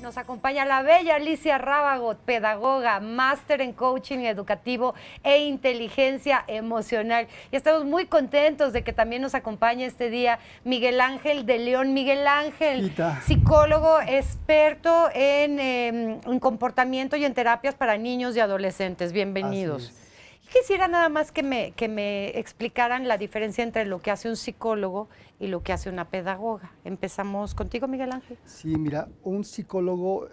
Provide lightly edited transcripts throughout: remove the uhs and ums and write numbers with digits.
Nos acompaña la bella Alicia Rábago, pedagoga, máster en coaching educativo e inteligencia emocional. Y estamos muy contentos de que también nos acompañe este día Miguel Ángel de León. Miguel Ángel, psicólogo experto en comportamiento y en terapias para niños y adolescentes. Bienvenidos. Quisiera nada más que me explicaran la diferencia entre lo que hace un psicólogo y lo que hace una pedagoga. Empezamos contigo, Miguel Ángel. Sí, mira, un psicólogo,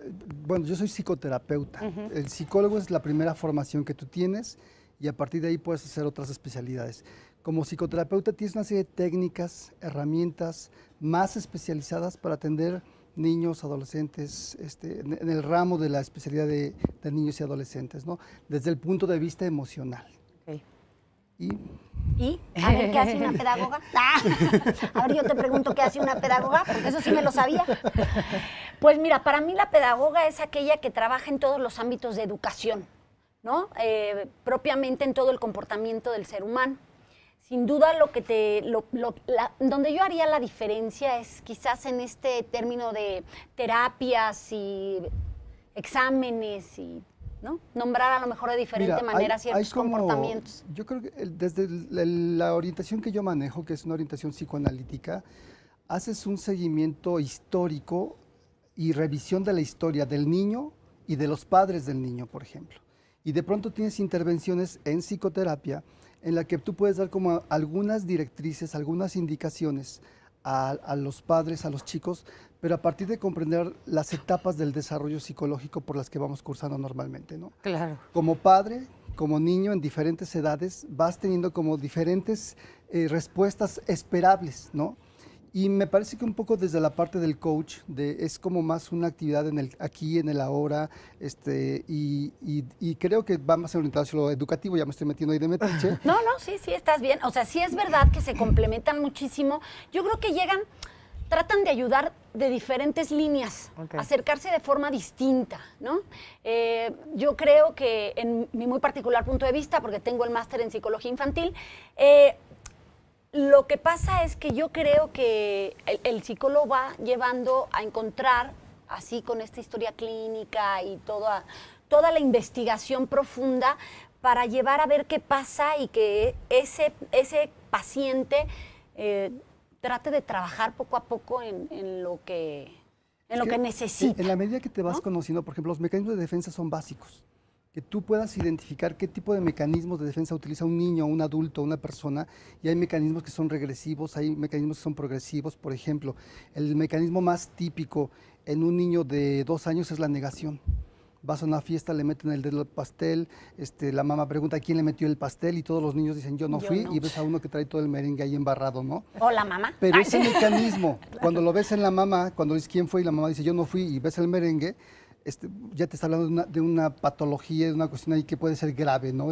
bueno, yo soy psicoterapeuta. El psicólogo es la primera formación que tú tienes y a partir de ahí puedes hacer otras especialidades. Como psicoterapeuta tienes una serie de técnicas, herramientas más especializadas para atender niños, adolescentes, en el ramo de la especialidad de niños y adolescentes, ¿no? Desde el punto de vista emocional. Okay. ¿Y? A ver, ¿qué hace una pedagoga? A ver, yo te pregunto, ¿qué hace una pedagoga? Porque eso sí me lo sabía. Pues mira, para mí la pedagoga es aquella que trabaja en todos los ámbitos de educación, ¿no? Propiamente en todo el comportamiento del ser humano. Sin duda donde yo haría la diferencia es quizás en este término de terapias y exámenes y ¿no? Nombrar a lo mejor de diferente manera ciertos comportamientos. Yo creo que desde la orientación que yo manejo, que es una orientación psicoanalítica, haces un seguimiento histórico y revisión de la historia del niño y de los padres del niño, por ejemplo. Y de pronto tienes intervenciones en psicoterapia en la que tú puedes dar como algunas directrices, algunas indicaciones a los padres, a los chicos, pero a partir de comprender las etapas del desarrollo psicológico por las que vamos cursando normalmente, ¿no? Claro. Como padre, como niño, en diferentes edades, vas teniendo como diferentes respuestas esperables, ¿no? Y me parece que un poco desde la parte del coach, es como más una actividad en el aquí, en el ahora, y creo que va más orientado hacia lo educativo, ya me estoy metiendo ahí de metiche. No, sí, estás bien. O sea, sí es verdad que se complementan muchísimo. Yo creo que tratan de ayudar de diferentes líneas, acercarse de forma distinta, ¿no? Yo creo que en mi muy particular punto de vista, porque tengo el máster en psicología infantil, lo que pasa es que yo creo que el psicólogo va llevando a encontrar, así con esta historia clínica y toda la investigación profunda, para llevar a ver qué pasa y que ese paciente trate de trabajar poco a poco en lo que necesita. En la medida que te vas conociendo, por ejemplo, los mecanismos de defensa son básicos. Que tú puedas identificar qué tipo de mecanismos de defensa utiliza un niño, un adulto, una persona, y hay mecanismos que son regresivos, hay mecanismos que son progresivos. Por ejemplo, el mecanismo más típico en un niño de 2 años es la negación. Vas a una fiesta, le meten el dedo al pastel, la mamá pregunta quién le metió el pastel y todos los niños dicen yo no fui, y ves a uno que trae todo el merengue ahí embarrado, ¿no? O la mamá. Pero ese mecanismo, cuando lo ves en la mamá, cuando dices quién fue y la mamá dice yo no fui y ves el merengue, ya te está hablando de una patología, de una cuestión ahí que puede ser grave, ¿no?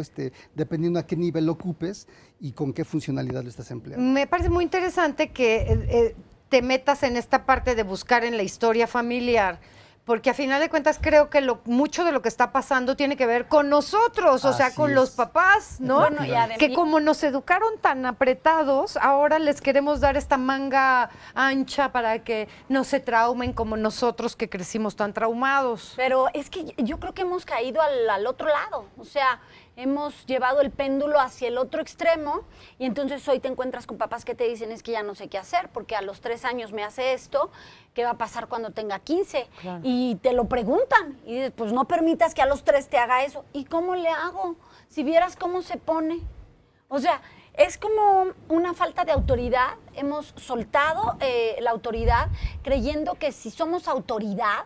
Dependiendo a qué nivel lo ocupes y con qué funcionalidad lo estás empleando. Me parece muy interesante que te metas en esta parte de buscar en la historia familiar, porque a final de cuentas creo que mucho de lo que está pasando tiene que ver con nosotros, o sea, con los papás, ¿no? Bueno, que como nos educaron tan apretados, ahora les queremos dar esta manga ancha para que no se traumen como nosotros que crecimos tan traumados. Pero es que yo creo que hemos caído al otro lado, o sea, hemos llevado el péndulo hacia el otro extremo y entonces hoy te encuentras con papás que te dicen es que ya no sé qué hacer porque a los 3 años me hace esto, ¿qué va a pasar cuando tenga 15? Claro. Y te lo preguntan y dices, pues no permitas que a los 3 te haga eso. ¿Y cómo le hago? Si vieras cómo se pone. O sea, es como una falta de autoridad. Hemos soltado la autoridad creyendo que si somos autoridad,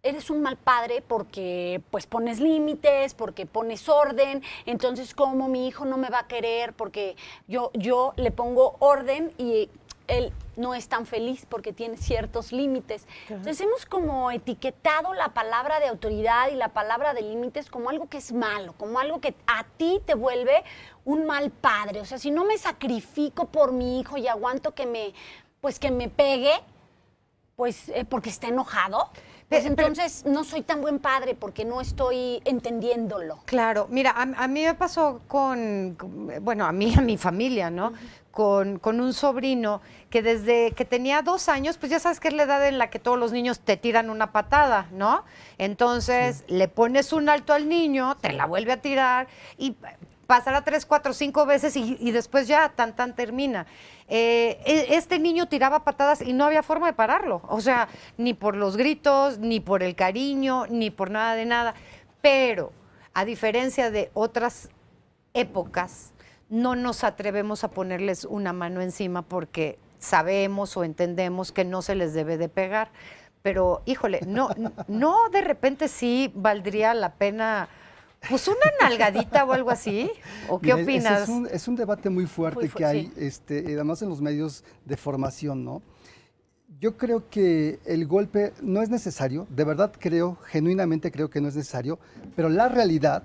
eres un mal padre porque pues pones límites, porque pones orden, entonces ¿cómo mi hijo no me va a querer? Porque yo le pongo orden y él no es tan feliz porque tiene ciertos límites. Entonces hemos como etiquetado la palabra de autoridad y la palabra de límites como algo que es malo, como algo que a ti te vuelve un mal padre. O sea, si no me sacrifico por mi hijo y aguanto que me pegue, pues porque está enojado. pues entonces no soy tan buen padre porque no estoy entendiéndolo. Claro, mira, a mí me pasó bueno, a mí, a mi familia, ¿no? Con un sobrino que desde que tenía 2 años, pues ya sabes que es la edad en la que todos los niños te tiran una patada, ¿no? Entonces le pones un alto al niño, te la vuelve a tirar y pasará 3, 4, 5 veces y después ya tan termina. Este niño tiraba patadas y no había forma de pararlo, o sea, ni por los gritos, ni por el cariño, ni por nada de nada. Pero a diferencia de otras épocas, no nos atrevemos a ponerles una mano encima porque sabemos o entendemos que no se les debe de pegar. Pero, híjole, no de repente sí valdría la pena, pues una nalgadita o algo así. ¿O qué opinas? Es un debate muy fuerte que hay, sí. Además en los medios de formación, ¿no? Yo creo que el golpe no es necesario, de verdad genuinamente creo que no es necesario, pero la realidad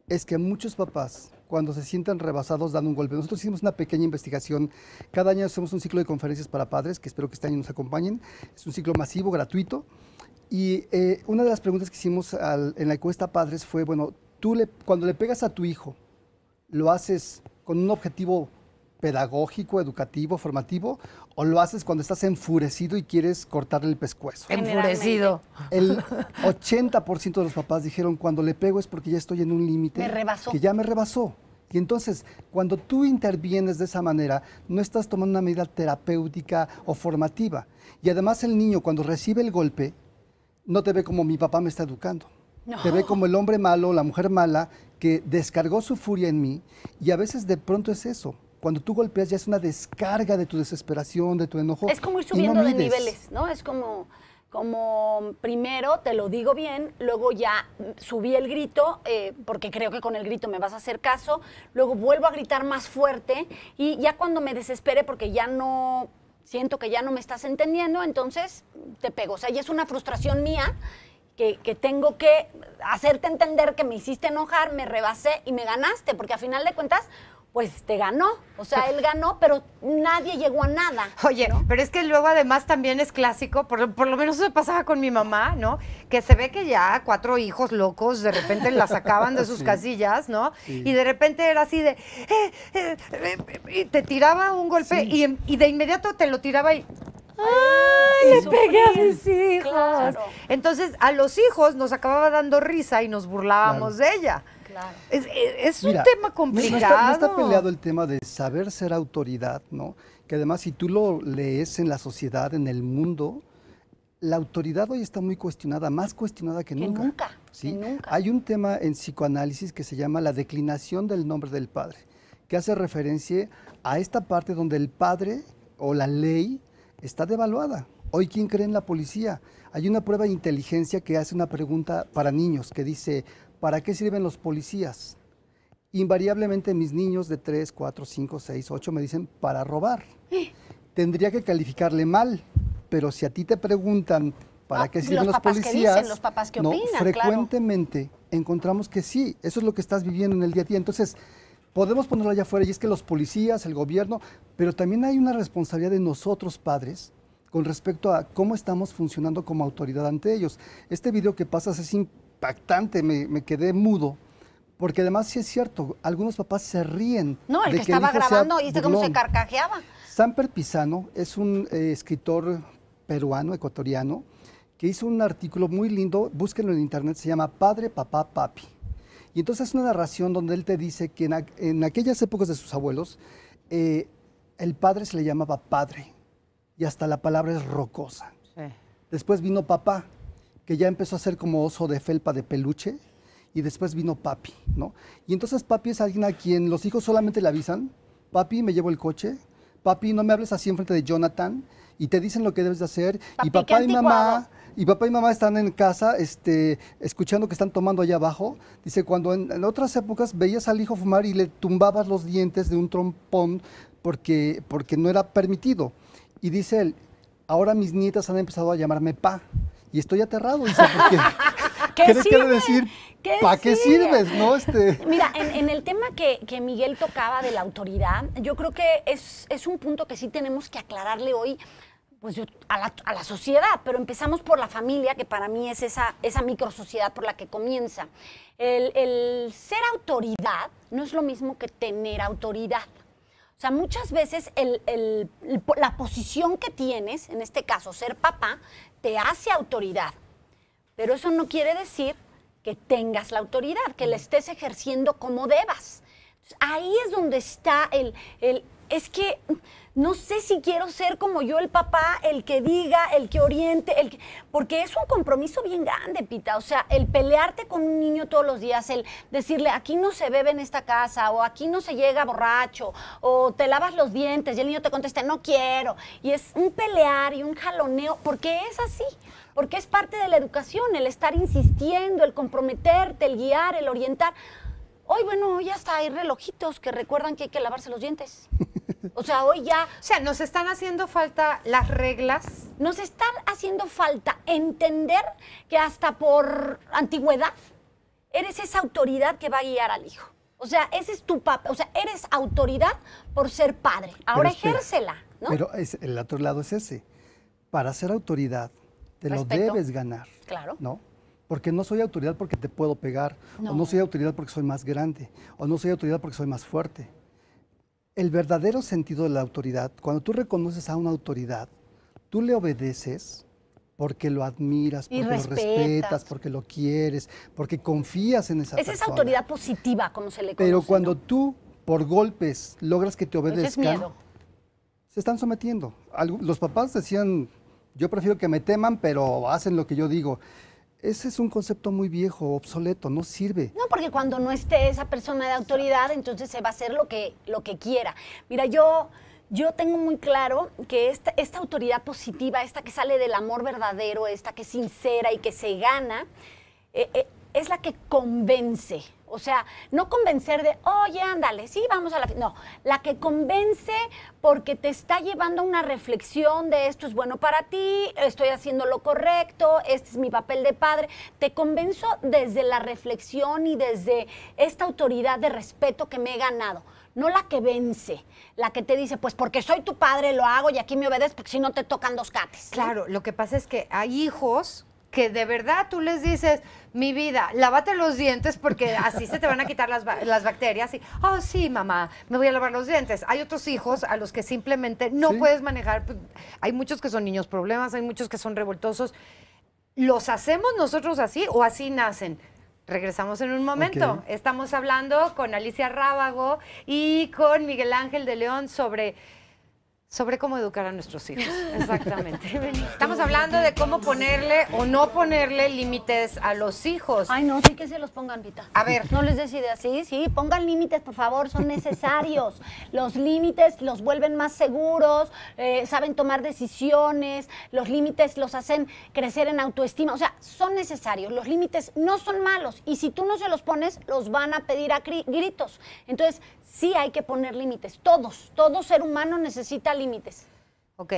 es que muchos papás, cuando se sienten rebasados, dan un golpe. Nosotros hicimos una pequeña investigación. Cada año hacemos un ciclo de conferencias para padres, que espero que este año nos acompañen. Es un ciclo masivo, gratuito. Y una de las preguntas que hicimos en la encuesta padres fue, bueno, cuando le pegas a tu hijo, ¿lo haces con un objetivo pedagógico, educativo, formativo, o lo haces cuando estás enfurecido y quieres cortarle el pescuezo? Enfurecido. El 80% de los papás dijeron, cuando le pego es porque ya estoy en un límite que ya me rebasó. Y entonces, cuando tú intervienes de esa manera, no estás tomando una medida terapéutica o formativa. Y además el niño, cuando recibe el golpe, no te ve como mi papá me está educando. No. Te ve como el hombre malo, la mujer mala, que descargó su furia en mí. Y a veces de pronto es eso. Cuando tú golpeas ya es una descarga de tu desesperación, de tu enojo. Es como ir subiendo de niveles, ¿no? Es como primero te lo digo bien, luego ya subí el grito, porque creo que con el grito me vas a hacer caso, luego vuelvo a gritar más fuerte y ya cuando me desespere porque ya no, siento que ya no me estás entendiendo, entonces te pego. O sea, ya es una frustración mía que tengo que hacerte entender que me hiciste enojar, me rebasé y me ganaste, porque a final de cuentas pues te ganó, o sea, él ganó, pero nadie llegó a nada. Oye, ¿no? Pero es que luego además también es clásico, por lo menos eso pasaba con mi mamá, ¿no? Que se ve que ya 4 hijos locos de repente la sacaban de sus casillas, ¿no? Sí. Y de repente era así de, y te tiraba un golpe y de inmediato te lo tiraba y... ¡Ay, le pegué a mis hijos! Claro. Entonces, a los hijos nos acababa dando risa y nos burlábamos de ella. Claro. Es un tema complicado. No está peleado el tema de saber ser autoridad, ¿no? Que además, si tú lo lees en la sociedad, en el mundo, la autoridad hoy está muy cuestionada, más cuestionada que nunca. ¿Sí? Que nunca. Hay un tema en psicoanálisis que se llama la declinación del nombre del padre, que hace referencia a esta parte donde el padre o la ley está devaluada. Hoy, ¿quién cree en la policía? Hay una prueba de inteligencia que hace una pregunta para niños que dice, ¿para qué sirven los policías? Invariablemente mis niños de 3, 4, 5, 6, 8 me dicen, para robar. Tendría que calificarle mal, pero si a ti te preguntan, ¿para qué sirven los policías? ¿Qué dicen, los papás qué opinan? Frecuentemente encontramos que sí, eso es lo que estás viviendo en el día a día. Entonces, podemos ponerlo allá afuera y es que los policías, el gobierno, pero también hay una responsabilidad de nosotros padres con respecto a cómo estamos funcionando como autoridad ante ellos. Este video que pasas es impactante, me quedé mudo, porque además sí es cierto, algunos papás se ríen. No, el que estaba grabando, ¿viste cómo se carcajeaba? Samper Pisano es un escritor peruano, ecuatoriano, que hizo un artículo muy lindo, búsquenlo en internet, se llama Padre, Papá, Papi. Y entonces es una narración donde él te dice que en aquellas épocas de sus abuelos, el padre se le llamaba padre, y hasta la palabra es rocosa. Sí. Después vino papá, que ya empezó a ser como oso de felpa de peluche, y después vino papi, ¿no? Y entonces papi es alguien a quien los hijos solamente le avisan, papi, me llevo el coche, papi, no me hables así enfrente de Jonathan, y te dicen lo que debes de hacer, papi, y papá y mamá están en casa escuchando que están tomando allá abajo. Dice, cuando en otras épocas veías al hijo fumar y le tumbabas los dientes de un trompón porque no era permitido. Y dice él, ahora mis nietas han empezado a llamarme pa, y estoy aterrado, dice, porque ¿qué quiere decir? ¿Para qué sirves? ¿No? Mira, en el tema que Miguel tocaba de la autoridad, yo creo que es un punto que sí tenemos que aclararle hoy, pues a la sociedad, pero empezamos por la familia, que para mí es esa microsociedad por la que comienza. El ser autoridad no es lo mismo que tener autoridad. O sea, muchas veces la posición que tienes, en este caso ser papá, te hace autoridad, pero eso no quiere decir que tengas la autoridad, que la estés ejerciendo como debas. Entonces, ahí es donde está es que no sé si quiero ser como yo el papá, el que diga, el que oriente, porque es un compromiso bien grande, Pita. O sea, el pelearte con un niño todos los días, el decirle, aquí no se bebe en esta casa, o aquí no se llega borracho, o te lavas los dientes, y el niño te contesta, no quiero. Y es un pelear y un jaloneo, porque es así. Porque es parte de la educación, el estar insistiendo, el comprometerte, el guiar, el orientar. Hoy, bueno, ya hasta hay relojitos que recuerdan que hay que lavarse los dientes. O sea, hoy ya... O sea, ¿nos están haciendo falta las reglas? Nos están haciendo falta entender que hasta por antigüedad eres esa autoridad que va a guiar al hijo. O sea, ese es tu papá. O sea, eres autoridad por ser padre. Ahora ejércela, ¿no? Pero el otro lado es ese. Para ser autoridad, te Respeto. lo debes ganar. Claro. ¿No? Porque no soy autoridad porque te puedo pegar, o no soy autoridad porque soy más grande, o no soy autoridad porque soy más fuerte. El verdadero sentido de la autoridad, cuando tú reconoces a una autoridad, tú le obedeces porque lo admiras, porque lo respetas, porque lo quieres, porque confías en esa persona. Es esa autoridad positiva, como se le conoce. Pero cuando tú, por golpes, logras que te obedezcan, es miedo. Se están sometiendo. Los papás decían, yo prefiero que me teman, pero hacen lo que yo digo. Ese es un concepto muy viejo, obsoleto, no sirve. No, porque cuando no esté esa persona de autoridad, entonces se va a hacer lo que quiera. Mira, yo tengo muy claro que esta autoridad positiva, esta que sale del amor verdadero, esta que es sincera y que se gana, es la que convence. O sea, no convencer de, oye, ándale, sí, vamos a la... No, la que convence porque te está llevando a una reflexión de esto es bueno para ti, estoy haciendo lo correcto, este es mi papel de padre. Te convenzo desde la reflexión y desde esta autoridad de respeto que me he ganado. No la que vence, la que te dice, pues porque soy tu padre lo hago y aquí me obedeces porque si no te tocan dos cates. Claro, lo que pasa es que hay hijos que de verdad tú les dices, mi vida, lávate los dientes porque así se te van a quitar las bacterias. Y, oh, sí, mamá, me voy a lavar los dientes. Hay otros hijos a los que simplemente no puedes manejar. Pues, hay muchos que son niños problemas, hay muchos que son revoltosos. ¿Los hacemos nosotros así o así nacen? Regresamos en un momento. Okay. Estamos hablando con Alicia Rábago y con Miguel Ángel de León sobre cómo educar a nuestros hijos. Exactamente. Estamos hablando de cómo ponerle o no ponerle límites a los hijos. Ay, no, sí que se los pongan, Pita. A ver. No les des ideas. Sí, pongan límites, por favor, son necesarios. Los límites los vuelven más seguros, saben tomar decisiones, los límites los hacen crecer en autoestima. O sea, son necesarios. Los límites no son malos y si tú no se los pones, los van a pedir a gritos. Entonces, sí hay que poner límites. Todo ser humano necesita límites. Ok.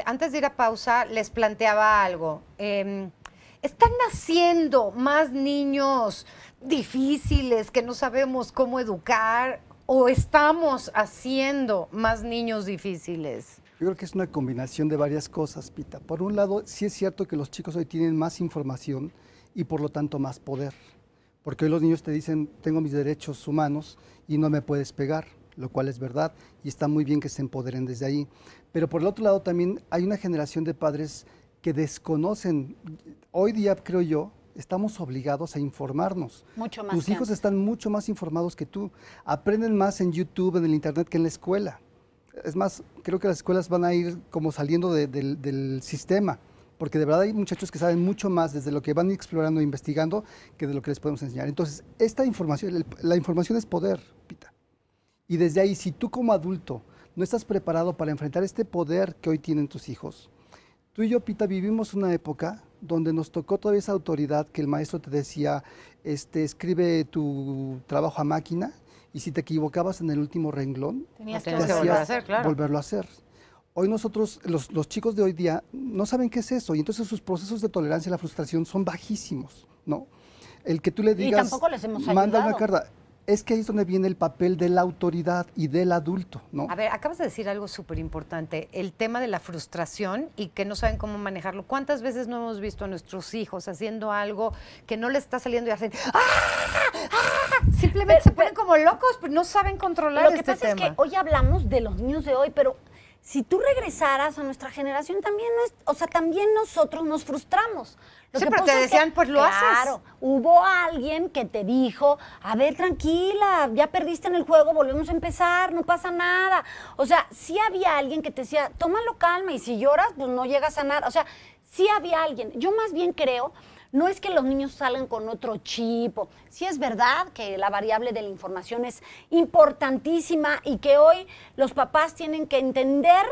Antes de ir a pausa, les planteaba algo. ¿Están naciendo más niños difíciles que no sabemos cómo educar o estamos haciendo más niños difíciles? Yo creo que es una combinación de varias cosas, Pita. Por un lado, sí es cierto que los chicos hoy tienen más información y por lo tanto más poder. Porque hoy los niños te dicen, tengo mis derechos humanos y no me puedes pegar, lo cual es verdad y está muy bien que se empoderen desde ahí. Pero por el otro lado también hay una generación de padres que desconocen. Hoy día, creo yo, estamos obligados a informarnos. Mucho más. Tus hijos están mucho más informados que tú. Aprenden más en YouTube, en el Internet que en la escuela. Es más, creo que las escuelas van a ir como saliendo del sistema. Porque de verdad hay muchachos que saben mucho más desde lo que van explorando e investigando que de lo que les podemos enseñar. Entonces, esta información, la información es poder, Pita. Y desde ahí, si tú como adulto no estás preparado para enfrentar este poder que hoy tienen tus hijos, tú y yo, Pita, vivimos una época donde nos tocó toda esa autoridad que el maestro te decía, escribe tu trabajo a máquina y si te equivocabas en el último renglón, tenías que volverlo a hacer, claro. Volverlo a hacer. Hoy nosotros, los chicos de hoy día, no saben qué es eso y entonces sus procesos de tolerancia a la frustración son bajísimos, ¿no? El que tú le digas, y tampoco les hemos manda ayudado. una carta. es que ahí es donde viene el papel de la autoridad y del adulto, ¿no? A ver, acabas de decir algo súper importante, el tema de la frustración y que no saben cómo manejarlo. ¿Cuántas veces no hemos visto a nuestros hijos haciendo algo que no les está saliendo y hacen ¡ah! ¡Ah! Simplemente se ponen como locos, pero no saben controlar este tema. Lo que pasa es que hoy hablamos de los niños de hoy, pero si tú regresaras a nuestra generación, también, también nosotros nos frustramos. Lo sí, que pero pasa te es decían, que, pues lo haces. Claro, hubo alguien que te dijo, a ver, tranquila, ya perdiste en el juego, volvemos a empezar, no pasa nada. O sea, sí había alguien que te decía, tómalo calma, y si lloras, pues no llegas a nada. O sea, sí había alguien. Yo más bien creo, no es que los niños salgan con otro chip. Sí es verdad que la variable de la información es importantísima y que hoy los papás tienen que entender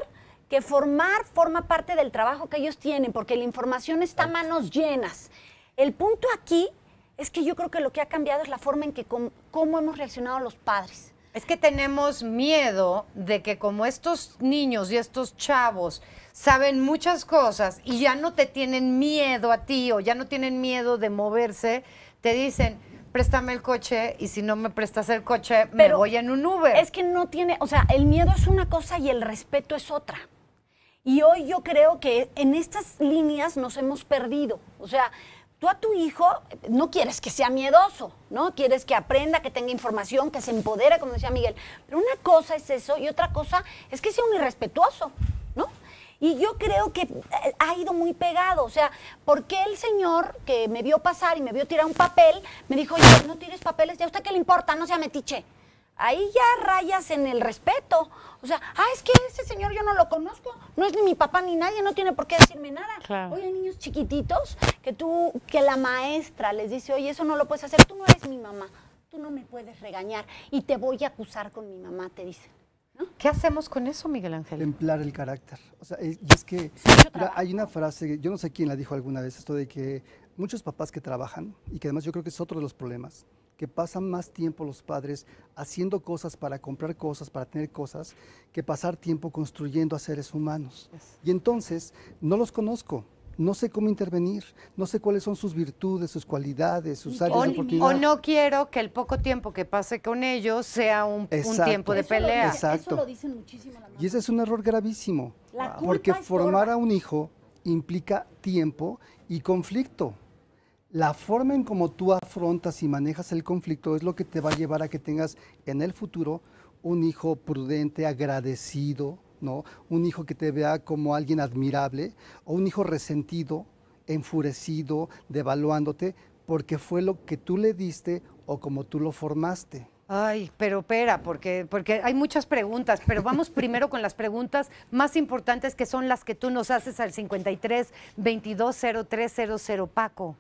que forma parte del trabajo que ellos tienen, porque la información está a manos llenas. El punto aquí es que yo creo que lo que ha cambiado es la forma en que cómo hemos reaccionado los padres. Es que tenemos miedo de que como estos niños y estos chavos saben muchas cosas y ya no te tienen miedo a ti o ya no tienen miedo de moverse, te dicen, préstame el coche y si no me prestas el coche, me voy en un Uber. Es que no tiene, o sea, el miedo es una cosa y el respeto es otra. Y hoy yo creo que en estas líneas nos hemos perdido. O sea, tú a tu hijo no quieres que sea miedoso, ¿no? Quieres que aprenda, que tenga información, que se empodere, como decía Miguel. Pero una cosa es eso y otra cosa es que sea un irrespetuoso, ¿no? Y yo creo que ha ido muy pegado. O sea, ¿por qué el señor que me vio pasar y me vio tirar un papel, me dijo, oye, no tires papeles, ¿ya a usted qué le importa? No sea metiche. Ahí ya rayas en el respeto. O sea, es que ese señor yo no lo conozco, no es ni mi papá ni nadie, no tiene por qué decirme nada. Claro. Hoy hay niños chiquititos que la maestra les dice, oye, eso no lo puedes hacer, tú no eres mi mamá, tú no me puedes regañar y te voy a acusar con mi mamá, te dicen. ¿No? ¿Qué hacemos con eso, Miguel Ángel? Templar el carácter. O sea, y es que mira, hay una frase, yo no sé quién la dijo alguna vez, esto de que muchos papás que trabajan, y que además yo creo que es otro de los problemas, que pasan más tiempo los padres haciendo cosas para comprar cosas, para tener cosas, que pasar tiempo construyendo a seres humanos. Y entonces, no los conozco, no sé cómo intervenir, no sé cuáles son sus virtudes, sus cualidades, sus áreas de oportunidad. O no quiero que el poco tiempo que pase con ellos sea un tiempo de pelea. Exacto. Eso lo dicen muchísimo la mamá. Y ese es un error gravísimo, La culpa porque estorba. formar a un hijo implica tiempo y conflicto. La forma en cómo tú afrontas y manejas el conflicto es lo que te va a llevar a que tengas en el futuro un hijo prudente, agradecido, ¿no? Un hijo que te vea como alguien admirable, o un hijo resentido, enfurecido, devaluándote, porque fue lo que tú le diste o como tú lo formaste. Ay, pero espera, porque hay muchas preguntas, pero vamos primero con las preguntas más importantes, que son las que tú nos haces al 53 22 0300, Paco.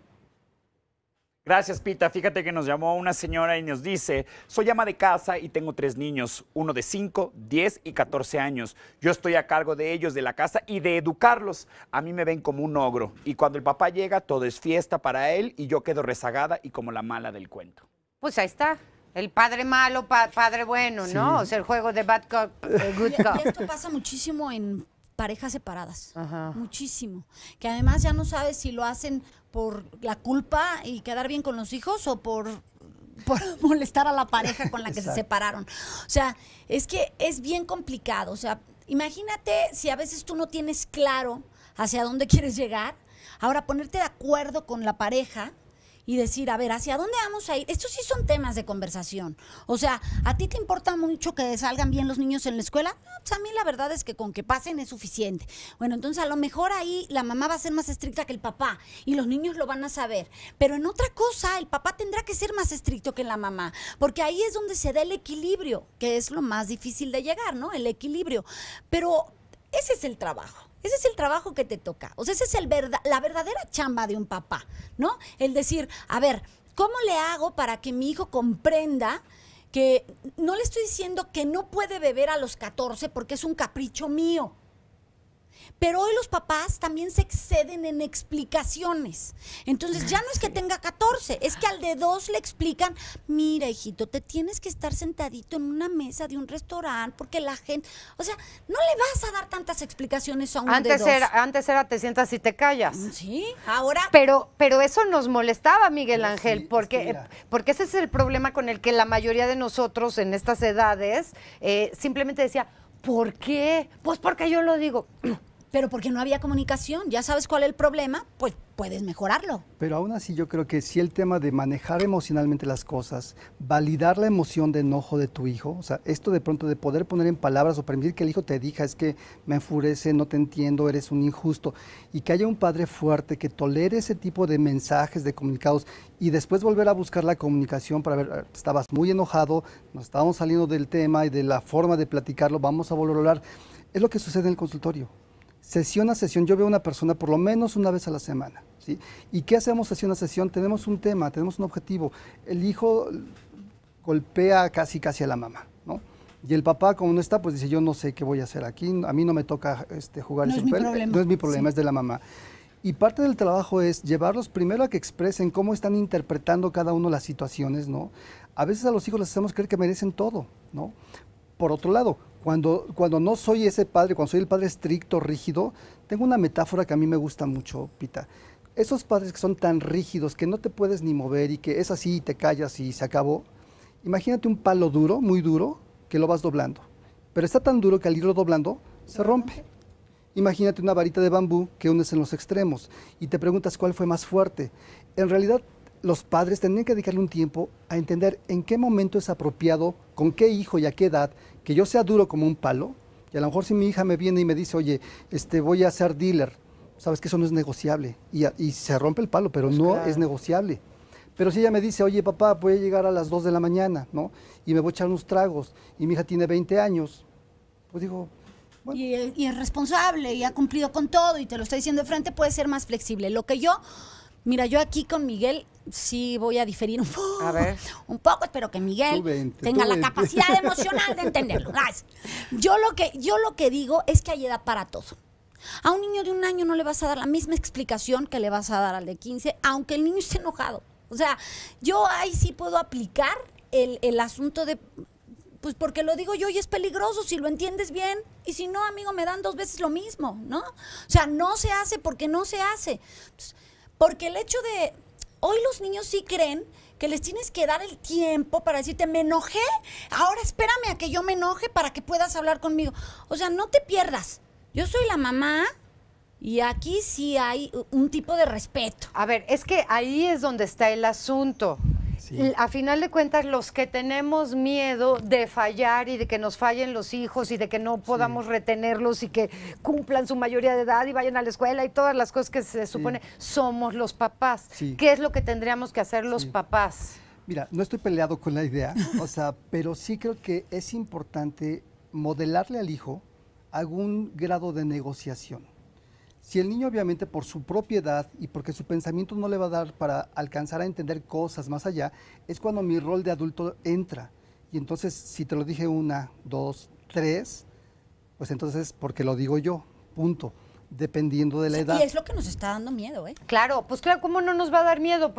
Gracias, Pita. Fíjate que nos llamó una señora y nos dice, soy ama de casa y tengo 3 niños, uno de 5, 10 y 14 años. Yo estoy a cargo de ellos, de la casa y de educarlos. A mí me ven como un ogro y cuando el papá llega todo es fiesta para él y yo quedo rezagada y como la mala del cuento. Pues ahí está, el padre malo, padre bueno, ¿no? O sea, el juego de bad cop, good cop. Y esto pasa muchísimo en parejas separadas, Ajá. muchísimo, que además ya no sabes si lo hacen por la culpa y quedar bien con los hijos o por molestar a la pareja con la que se separaron. O sea, es que es bien complicado. O sea, imagínate si a veces tú no tienes claro hacia dónde quieres llegar, ahora ponerte de acuerdo con la pareja y decir, a ver, ¿hacia dónde vamos a ir? Estos sí son temas de conversación. O sea, ¿a ti te importa mucho que salgan bien los niños en la escuela? No, pues a mí la verdad es que con que pasen es suficiente. Bueno, entonces a lo mejor ahí la mamá va a ser más estricta que el papá y los niños lo van a saber. Pero en otra cosa, el papá tendrá que ser más estricto que la mamá, porque ahí es donde se da el equilibrio, que es lo más difícil de llegar, ¿no? El equilibrio. Pero ese es el trabajo. Ese es el trabajo que te toca. O sea, ese es la verdadera chamba de un papá, ¿no? El decir, a ver, ¿cómo le hago para que mi hijo comprenda que no le estoy diciendo que no puede beber a los 14 porque es un capricho mío? Pero hoy los papás también se exceden en explicaciones. Entonces ya no es que tenga 14, es que al de 2 le explican, mira, hijito, te tienes que estar sentadito en una mesa de un restaurante porque la gente, o sea, no le vas a dar tantas explicaciones a un de 2. Antes era te sientas y te callas. Sí, ahora... Pero eso nos molestaba, Miguel Ángel, Sí, porque ese es el problema con el que la mayoría de nosotros en estas edades simplemente decía, ¿por qué? Pues porque yo lo digo. Pero porque no había comunicación, ya sabes cuál es el problema, pues puedes mejorarlo. Pero aún así yo creo que sí el tema de manejar emocionalmente las cosas, validar la emoción de enojo de tu hijo, o sea, esto de pronto de poder poner en palabras o permitir que el hijo te diga, es que me enfurece, no te entiendo, eres un injusto, y que haya un padre fuerte que tolere ese tipo de mensajes, de comunicados, y después volver a buscar la comunicación para ver, estabas muy enojado, nos estábamos saliendo del tema y de la forma de platicarlo, vamos a volver a hablar. Es lo que sucede en el consultorio. Sesión a sesión, yo veo a una persona por lo menos una vez a la semana, ¿sí? ¿Y qué hacemos sesión a sesión? Tenemos un tema, tenemos un objetivo. El hijo golpea casi a la mamá, ¿no? Y el papá, como no está, pues dice, yo no sé qué voy a hacer aquí, a mí no me toca jugar No ese es mi papel, problema. no es mi problema, Sí. es de la mamá. Y parte del trabajo es llevarlos primero a que expresen cómo están interpretando cada uno las situaciones, ¿no? A veces a los hijos les hacemos creer que merecen todo, ¿no? Por otro lado, cuando no soy ese padre, cuando soy el padre estricto, rígido, tengo una metáfora que a mí me gusta mucho, Pita. Esos padres que son tan rígidos, que no te puedes ni mover y que es así y te callas y se acabó. Imagínate un palo duro, muy duro, que lo vas doblando. Pero está tan duro que al irlo doblando, se rompe. Imagínate una varita de bambú que unes en los extremos y te preguntas cuál fue más fuerte. En realidad, los padres tendrían que dedicarle un tiempo a entender en qué momento es apropiado, con qué hijo y a qué edad, que yo sea duro como un palo, y a lo mejor si mi hija me viene y me dice, oye, voy a ser dealer, sabes que eso no es negociable, y se rompe el palo, pero Pues no claro. es negociable. Pero si ella me dice, oye papá, voy a llegar a las 2 de la mañana, ¿no? Y me voy a echar unos tragos, y mi hija tiene 20 años, pues digo, bueno. Y es responsable y ha cumplido con todo y te lo está diciendo de frente, puede ser más flexible. Lo que yo, mira, yo aquí con Miguel sí voy a diferir un poco. A ver. Un poco, espero que Miguel Tú vente, tenga tú la vente. capacidad emocional de entenderlo. Gracias. Yo lo que digo es que hay edad para todo. A un niño de 1 año no le vas a dar la misma explicación que le vas a dar al de 15, aunque el niño esté enojado. O sea, yo ahí sí puedo aplicar el asunto de... Pues porque lo digo yo y es peligroso si lo entiendes bien. Y si no, amigo, me dan 2 veces lo mismo, ¿no? O sea, no se hace porque no se hace. Entonces, porque el hecho de... Hoy los niños sí creen que les tienes que dar el tiempo para decirte, me enojé, ahora espérame a que yo me enoje para que puedas hablar conmigo. O sea, no te pierdas. Yo soy la mamá y aquí sí hay un tipo de respeto. A ver, es que ahí es donde está el asunto. Sí. A final de cuentas, los que tenemos miedo de fallar y de que nos fallen los hijos y de que no podamos retenerlos y que cumplan su mayoría de edad y vayan a la escuela y todas las cosas que se supone, somos los papás. Sí. ¿Qué es lo que tendríamos que hacer los Sí. papás? Mira, no estoy peleado con la idea, o sea, pero sí creo que es importante modelarle al hijo algún grado de negociación. Si el niño obviamente por su propiedad y porque su pensamiento no le va a dar para alcanzar a entender cosas más allá, es cuando mi rol de adulto entra. Y entonces, si te lo dije 1, 2, 3, pues entonces porque lo digo yo, punto. Dependiendo de la edad. Y es lo que nos está dando miedo, ¿eh? Claro, pues claro, ¿cómo no nos va a dar miedo?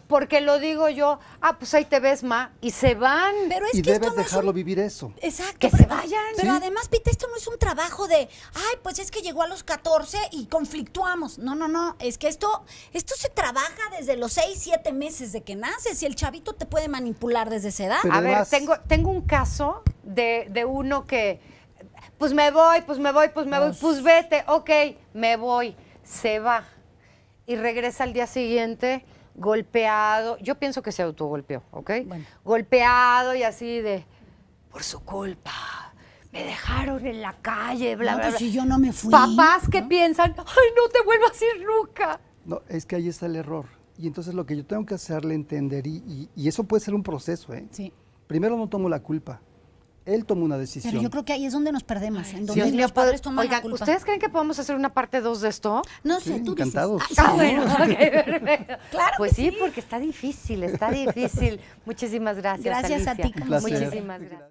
Porque lo digo yo, pues ahí te ves, ma, y se van. Pero es Y que esto debes no es dejarlo un... vivir eso. Exacto. Que pero- se vayan. Pero Sí. además, Pita, esto no es un trabajo de, pues es que llegó a los 14 y conflictuamos. No. Es que esto se trabaja desde los 6, 7 meses de que naces y el chavito te puede manipular desde esa edad. Pero A ver, además- tengo un caso de uno que, pues me voy, pues vete, ok, me voy, se va y regresa al día siguiente golpeado, yo pienso que se autogolpeó, ¿ok? Bueno. Golpeado y así de, por su culpa, me dejaron en la calle, bla, No, bla, pues bla. si yo no me fui. Papás que ¿no? piensan, ay, no te vuelvas a ir nunca. No, es que ahí está el error. Y entonces lo que yo tengo que hacerle entender, y eso puede ser un proceso, ¿eh? Sí. Primero no tomo la culpa. Él tomó una decisión. Pero yo creo que ahí es donde nos perdemos, en donde Dios mío, los padres toman oigan, la culpa. ¿ustedes creen que podemos hacer una parte 2 de esto? No Sí, sé, tú encantados. dices. Ah, bueno, ok, perfecto. Claro Pues que sí, sí. porque está difícil, está difícil. Muchísimas gracias, Gracias a Alicia. ti, como Un placer. Muchísimas gracias.